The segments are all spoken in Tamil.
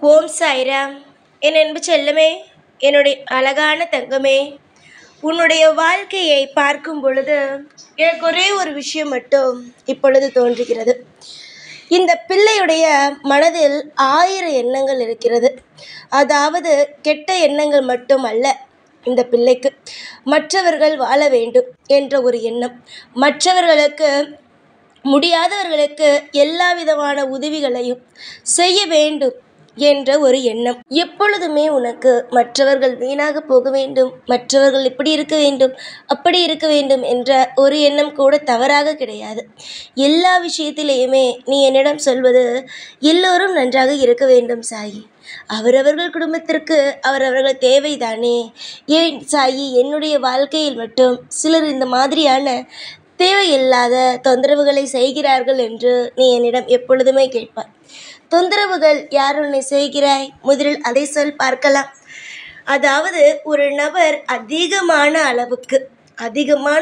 ஓம் சாய்ராம். என் அன்பு செல்லமே, என்னுடைய அழகான தங்கமே, உன்னுடைய வாழ்க்கையை பார்க்கும் பொழுது எனக்கு ஒரே ஒரு விஷயம் மட்டும் இப்பொழுது தோன்றுகிறது. இந்த பிள்ளையுடைய மனதில் 1000 எண்ணங்கள் இருக்கிறது. அதாவது கெட்ட எண்ணங்கள் மட்டும் அல்ல. இந்த பிள்ளைக்கு மற்றவர்கள் வாழ வேண்டும் என்ற ஒரு எண்ணம், மற்றவர்களுக்கு முடியாதவர்களுக்கு எல்லா விதமான உதவிகளையும் செய்ய வேண்டும் என்ற ஒரு எண்ணம். எப்பொழுதுமே உனக்கு மற்றவர்கள் வீணாக போக வேண்டும், மற்றவர்கள் இப்படி இருக்க வேண்டும், அப்படி இருக்க வேண்டும் என்ற ஒரு எண்ணம் கூட தவறாக கிடையாது. எல்லா விஷயத்திலேயுமே நீ என்னிடம் சொல்வது, எல்லோரும் நன்றாக இருக்க வேண்டும் சாயி, அவரவர்கள் குடும்பத்திற்கு அவரவர்கள் தேவைதானே. ஏன் சாயி, என்னுடைய வாழ்க்கையில் மட்டும் சிலர் இந்த மாதிரியான தேவையில்லாத தொந்தரவுகளை செய்கிறார்கள் என்று நீ என்னிடம் எப்பொழுதுமே கேட்பார். தொந்தரவுகள் யார் உன்னை செய்கிறாய்? முதலில் அதை சொல் பார்க்கலாம். அதாவது ஒரு நபர் அதிகமான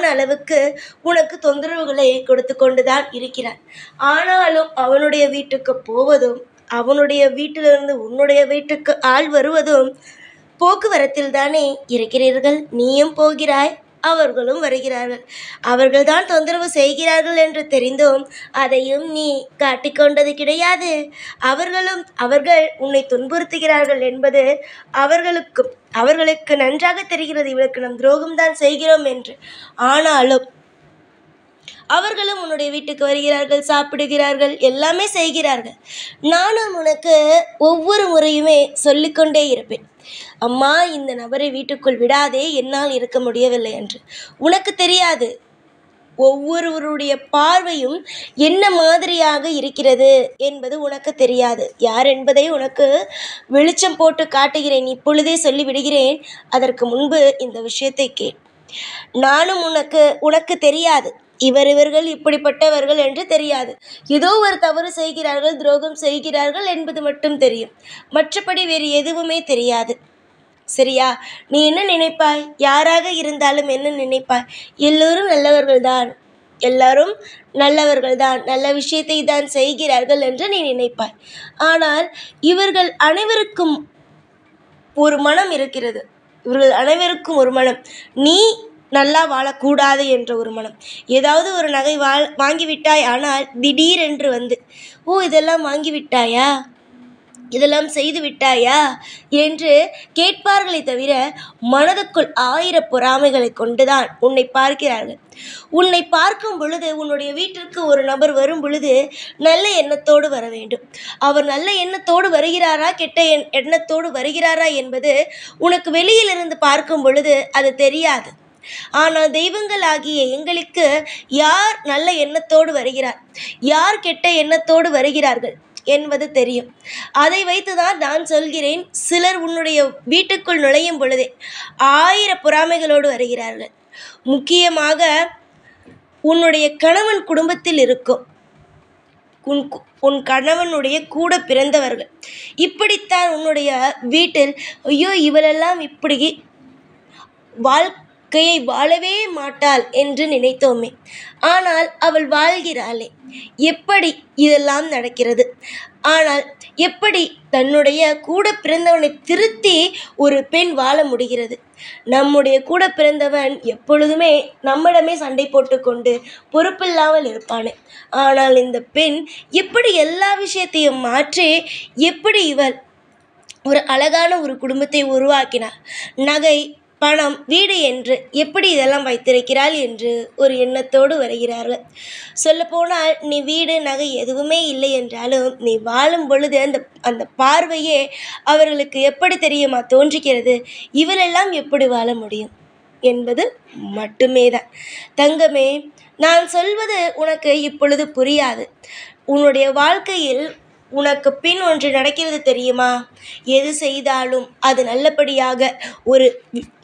அளவுக்கு உனக்கு தொந்தரவுகளை கொடுத்து கொண்டுதான் இருக்கிறார். ஆனாலும் அவனுடைய வீட்டுக்கு போவதும், அவனுடைய வீட்டிலிருந்து உன்னுடைய வீட்டுக்கு ஆள் வருவதும் போக்குவரத்தில் தானே இருக்கிறீர்கள். நீயும் போகிறாய், அவர்களும் வருகிறார்கள். அவர்கள்தான் தொந்தரவு செய்கிறார்கள் என்று தெரிந்தும் அதையும் நீ காட்டிக்கொண்டது கிடையாது. அவர்கள் உன்னை துன்புறுத்துகிறார்கள் என்பது அவர்களுக்கு நன்றாக தெரிகிறது, இவளுக்கு நம் துரோகம்தான் செய்கிறோம் என்று. ஆனாலும் அவர்களும் உன்னுடைய வீட்டுக்கு வருகிறார்கள், சாப்பிடுகிறார்கள், எல்லாமே செய்கிறார்கள். நானும் உனக்கு ஒவ்வொரு முறையுமே சொல்லிக்கொண்டே இருப்பேன், அம்மா இந்த நபரை வீட்டுக்குள் விடாதே, என்னால் இருக்க முடியவில்லை என்று. உனக்கு தெரியாது, ஒவ்வொருவருடைய பார்வையும் என்ன மாதிரியாக இருக்கிறது என்பது உனக்கு தெரியாது. யார் என்பதை உனக்கு வெளிச்சம் போட்டு காட்டுகிறேன், இப்பொழுதே சொல்லி விடுகிறேன். அதற்கு முன்பு இந்த விஷயத்தை கேள். நானும் உனக்கு தெரியாது, இவர்கள் இப்படிப்பட்டவர்கள் என்று தெரியாது. ஏதோ ஒரு தவறு செய்கிறார்கள், துரோகம் செய்கிறார்கள் என்பது மட்டும் தெரியும். மற்றபடி வேறு எதுவுமே தெரியாது. சரியா? நீ என்ன நினைப்பாய்? யாராக இருந்தாலும் என்ன நினைப்பாய்? எல்லாரும் நல்லவர்கள்தான், நல்ல விஷயத்தை தான் செய்கிறார்கள் என்று நீ நினைப்பாய். ஆனால் இவர்கள் அனைவருக்கும் ஒரு மனம் இருக்கிறது. நீ நல்லா வாழக்கூடாது என்ற ஒரு மனம். ஏதாவது ஒரு நகை வாங்கிவிட்டாய், ஆனால் திடீரென்று வந்து, இதெல்லாம் வாங்கிவிட்டாயா, இதெல்லாம் செய்து விட்டாயா என்று கேட்பார்களே தவிர மனதுக்குள் 1000 பொறாமைகளை கொண்டுதான் உன்னை பார்க்கிறார்கள். உன்னை பார்க்கும் பொழுது, உன்னுடைய வீட்டிற்கு ஒரு நபர் வரும் பொழுது நல்ல எண்ணத்தோடு வர வேண்டும். அவர் நல்ல எண்ணத்தோடு வருகிறாரா, கெட்ட எண்ணத்தோடு வருகிறாரா என்பது உனக்கு வெளியிலிருந்து பார்க்கும் பொழுது அது தெரியாது. ஆனால் தெய்வங்கள் ஆகிய எங்களுக்கு யார் நல்ல எண்ணத்தோடு வருகிறார், யார் கெட்ட எண்ணத்தோடு வருகிறார்கள் என்பது தெரியும். அதை வைத்துதான் நான் சொல்கிறேன், சிலர் உன்னுடைய வீட்டுக்குள் நுழையும் பொழுதே 1000 பொறாமைகளோடு வருகிறார்கள். முக்கியமாக உன்னுடைய கணவன் குடும்பத்தில் இருக்கும் உன் கணவனுடைய கூட பிறந்தவர்கள் இப்படித்தான் உன்னுடைய வீட்டில், ஐயோ இவளெல்லாம் இப்படி வாழ்க்கையை வாழவே மாட்டாள் என்று நினைத்தோமே, ஆனால் அவள் வாழ்கிறாளே, எப்படி இதெல்லாம் நடக்கிறது? ஆனால் எப்படி தன்னுடைய கூட பிறந்தவனை திருத்தி ஒரு பெண் வாழ முடிகிறது? நம்முடைய கூட பிறந்தவன் எப்பொழுதுமே நம்மிடமே சண்டை போட்டுக்கொண்டு பொறுப்பில்லாமல் இருப்பானே. ஆனால் இந்த பெண் எப்படி எல்லா விஷயத்தையும் மாற்றி, எப்படி இவள் ஒரு அழகான ஒரு குடும்பத்தை உருவாக்கினார், நகை, பணம், வீடு என்று எப்படி இதெல்லாம் வைத்திருக்கிறாள் என்று ஒரு எண்ணத்தோடு வருகிறார்கள். சொல்லப்போனால் நீ வீடு, நகை எதுவுமே இல்லை என்றாலும் நீ வாழும் பொழுது அந்த பார்வையே அவர்களுக்கு எப்படி தெரியுமா தோன்றுகிறது, இவளெல்லாம் எப்படி வாழ முடியும் என்பது மட்டுமே தான். தங்கமே, நான் சொல்வது உனக்கு இப்பொழுது புரியாது. உன்னுடைய வாழ்க்கையில் உனக்கு பின் ஒன்று நடக்கிறது தெரியுமா? எது செய்தாலும் அது நல்லபடியாக ஒரு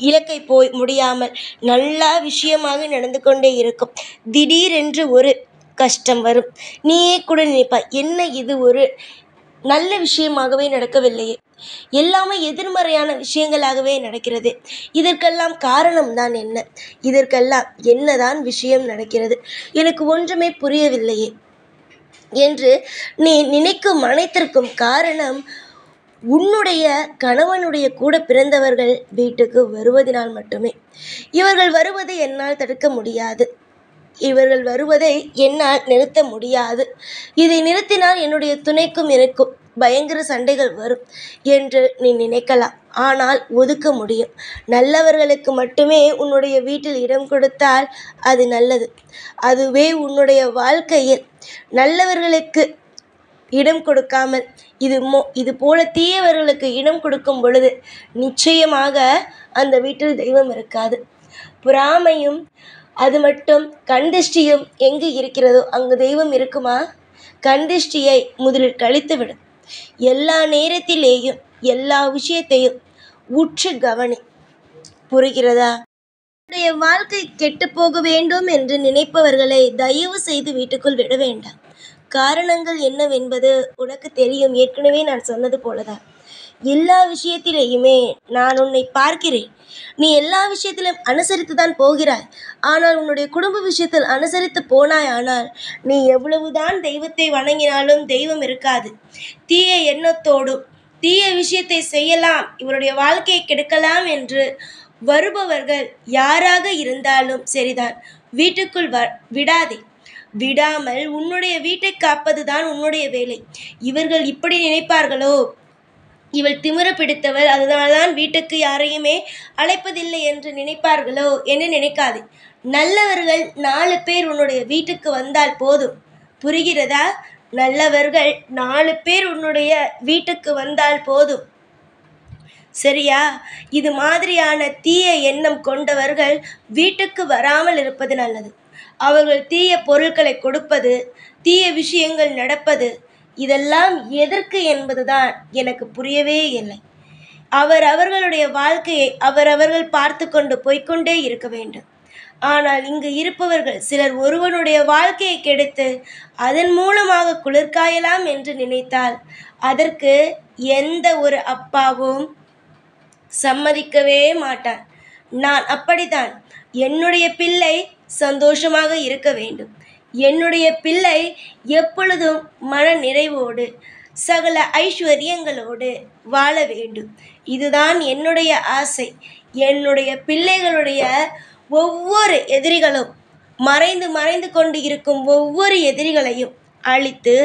இலக்கை போய் முடியாமல் நல்ல விஷயமாக நடந்து கொண்டே இருக்கும். திடீரென்று ஒரு கஷ்டம் வரும். நீயே கூட நினைப்பாய், என்ன இது ஒரு நல்ல விஷயமாகவே நடக்கவில்லையே, எல்லாமே எதிர்மறையான விஷயங்களாகவே நடக்கிறது. இதற்கெல்லாம் காரணம்தான் என்ன? இதற்கெல்லாம் என்னதான் விஷயம் நடக்கிறது? எனக்கு ஒன்றுமே புரியவில்லையே என்று நீ நினைக்கும் அனைத்திற்கும் காரணம் உன்னுடைய கணவனுடைய கூட பிறந்தவர்கள் வீட்டுக்கு வருவதினால் மட்டுமே. இவர்கள் வருவதை என்னால் தடுக்க முடியாது, இவர்கள் வருவதை என்னால் நிறுத்த முடியாது, இதை நிறுத்தினால் என்னுடைய துணைக்கும் எனக்கும் பயங்கர சண்டைகள் வரும் என்று நீ நினைக்கலாம். ஆனால் ஒதுக்க முடியும். நல்லவர்களுக்கு மட்டுமே உன்னுடைய வீட்டில் இடம் கொடுத்தால் அது நல்லது. அதுவே உன்னுடைய வாழ்க்கையில் நல்லவர்களுக்கு இடம் கொடுக்காமல் இது போல தீயவர்களுக்கு இடம் கொடுக்கும் பொழுது நிச்சயமாக அந்த வீட்டில் தெய்வம் இருக்காது. பொறாமையும் அது மட்டும் கண்திஷ்டியும் எங்கு இருக்கிறதோ அங்கு தெய்வம் இருக்குமா? கண்திஷ்டியை முதலில் கழித்துவிடும். எல்லா நேரத்திலேயும் எல்லா விஷயத்தையும் உற்று கவனி. புரிகிறதா? உன்னுடைய வாழ்க்கை கெட்டு போக வேண்டும் என்று நினைப்பவர்களை தயவு செய்து வீட்டுக்குள் விட வேண்டாம். காரணங்கள் என்னவென்பது உனக்கு தெரியும். ஏற்கனவே நான் சொன்னது போலதான். எல்லா விஷயத்திலேயுமே நான் உன்னை பார்க்கிறேன். நீ எல்லா விஷயத்திலும் அனுசரித்து தான் போகிறாய். ஆனால் உன்னுடைய குடும்ப விஷயத்தில் அனுசரித்து போனாய். ஆனால் நீ எவ்வளவுதான் தெய்வத்தை வணங்கினாலும் தெய்வம் இருக்காது. தீய எண்ணத்தோடும் தீய விஷயத்தை செய்யலாம், இவருடைய வாழ்க்கையை கெடுக்கலாம் என்று வருபவர்கள் யாராக இருந்தாலும் சரிதான், வீட்டுக்குள் விடாதே. விடாமல் உன்னுடைய வீட்டை காப்பதுதான் உன்னுடைய வேலை. இவர்கள் இப்படி நினைப்பார்களோ, இவள் திமிர பிடித்தவள், அதனால்தான் வீட்டுக்கு யாரையுமே அழைப்பதில்லை என்று நினைப்பார்களோ என்று நினைக்காதே. நல்லவர்கள் 4 பேர் உன்னுடைய வீட்டுக்கு வந்தால் போதும். புரிகிறதா? நல்லவர்கள் 4 பேர் உன்னுடைய வீட்டுக்கு வந்தால் போதும். சரியா? இது மாதிரியான தீய எண்ணம் கொண்டவர்கள் வீட்டுக்கு வராமல் இருப்பது நல்லது. அவர்கள் தீய பொருட்களை கொடுப்பது, தீய விஷயங்கள் நடப்பது, இதெல்லாம் எதற்கு என்பதுதான் எனக்கு புரியவே இல்லை. அவர்களுடைய வாழ்க்கையை அவர்கள் பார்த்து கொண்டு போய்கொண்டே இருக்க வேண்டும். ஆனால் இங்கு இருப்பவர்கள் சிலர் ஒருவனுடைய வாழ்க்கையை கெடுத்து அதன் மூலமாக குளிர்காயலாம் என்று நினைத்தால் அதற்கு எந்த ஒரு அப்பாவும் சம்மதிக்கவே மாட்டான். நான் அப்படித்தான். என்னுடைய பிள்ளை சந்தோஷமாக இருக்க வேண்டும். என்னுடைய பிள்ளை எப்பொழுதும் மன நிறைவோடு சகல ஐஸ்வர்யங்களோடு வாழ வேண்டும். இதுதான் என்னுடைய ஆசை. என்னுடைய பிள்ளைகளுடைய ஒவ்வொரு எதிரிகளும் மறைந்து கொண்டு இருக்கும் ஒவ்வொரு எதிரிகளையும் அழித்து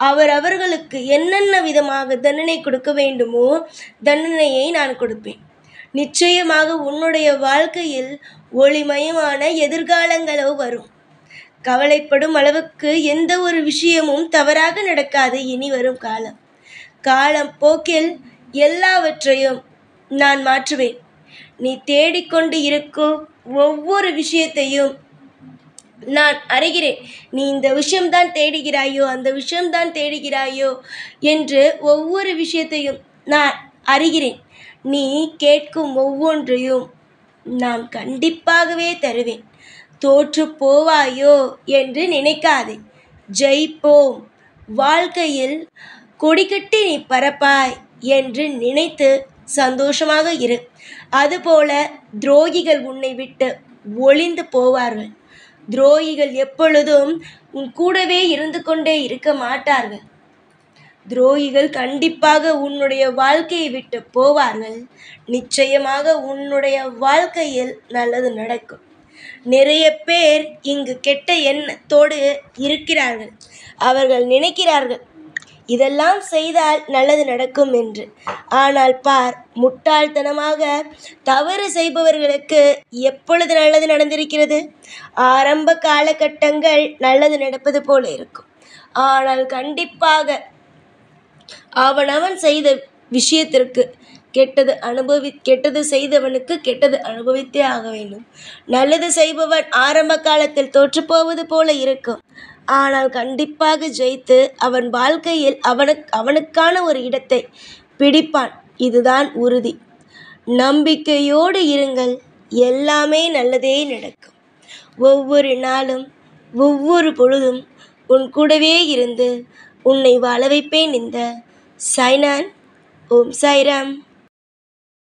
அவர்களுக்கு என்னென்ன விதமாக தண்டனை கொடுக்க வேண்டுமோ தண்டனையை நான் கொடுப்பேன். நிச்சயமாக உன்னுடைய வாழ்க்கையில் ஒளிமயமான எதிர்காலங்களோ வரும். கவலைப்படும் அளவுக்கு எந்த ஒரு விஷயமும் தவறாக நடக்காது. இனி வரும் காலம் போக்கில் எல்லாவற்றையும் நான் மாற்றுவேன். நீ தேடிக்கொண்டு இருக்கும் ஒவ்வொரு விஷயத்தையும் நான் அறிகிறேன். நீ இந்த விஷயம்தான் தேடுகிறாயோ, அந்த விஷயம்தான் தேடுகிறாயோ என்று ஒவ்வொரு விஷயத்தையும் நான் அறிகிறேன். நீ கேட்கும் ஒவ்வொன்றையும் நான் கண்டிப்பாகவே தருவேன். தோற்று போவாயோ என்று நினைக்காதே. ஜெயிப்போம், வாழ்க்கையில் கொடிகட்டி நீ பறப்பாய் என்று நினைத்து சந்தோஷமாக இரு. அதுபோல துரோகிகள் உன்னை விட்டு ஒளிந்து போவார்கள். துரோகிகள் எப்பொழுதும் உன் கூடவே இருந்து கொண்டே இருக்க மாட்டார்கள். துரோகிகள் கண்டிப்பாக உன்னுடைய வாழ்க்கையை விட்டு போவார்கள். நிச்சயமாக உன்னுடைய வாழ்க்கையில் நல்லது நடக்கும். நிறைய பேர் இங்கு கெட்ட எண்ணத்தோடு இருக்கிறார்கள். அவர்கள் நினைக்கிறார்கள் இதெல்லாம் செய்தால் நல்லது நடக்கும் என்று. ஆனால் பார், முட்டாள்தனமாக தவறு செய்பவர்களுக்கு எப்பொழுது நல்லது நடந்திருக்கிறது? ஆரம்ப காலகட்டங்கள் நல்லது நடப்பது போல இருக்கும். ஆனால் கண்டிப்பாக அவனவன் செய்த விஷயத்திற்கு கெட்டது செய்தவனுக்கு கெட்டது அனுபவித்தே ஆக வேண்டும். நல்லது செய்பவன் ஆரம்ப காலத்தில் தோற்று போவது போல இருக்கும். ஆனால் கண்டிப்பாக ஜெயித்து அவன் வாழ்க்கையில் அவனுக்கான ஒரு இடத்தை பிடிப்பான். இதுதான் உறுதி. நம்பிக்கையோடு இருங்கள், எல்லாமே நல்லதே நடக்கும். ஒவ்வொரு நாளும் ஒவ்வொரு பொழுதும் உன் கூடவே இருந்து உன்னை வாழ வைப்பேன். இந்த சாய்நான். ஓம் சாய்ராம்.